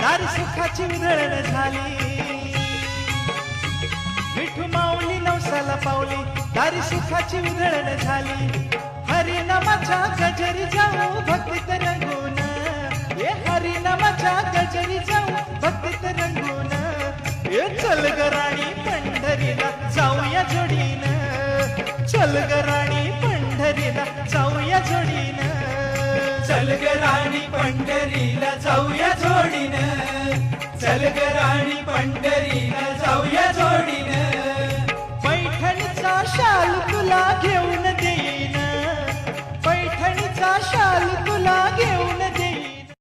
दारी सुखाची उधळण झाली. विठू माऊली नवसाला पावली, दारी सुखाची उधळण झाली. हरिनामाच्या गजरी जाऊ भक्तीत रंगून, ये हरिनामाच्या गजरी जाऊ भक्तीत रंगून. ये चल ग राणी पंढरीला जाऊया जोडीनं, चल ग राणी पंढरीला जाऊया जोडीनं. चल ग राणी पंढरीला जाऊया जोडीनं, चल ग राणी पंढरीला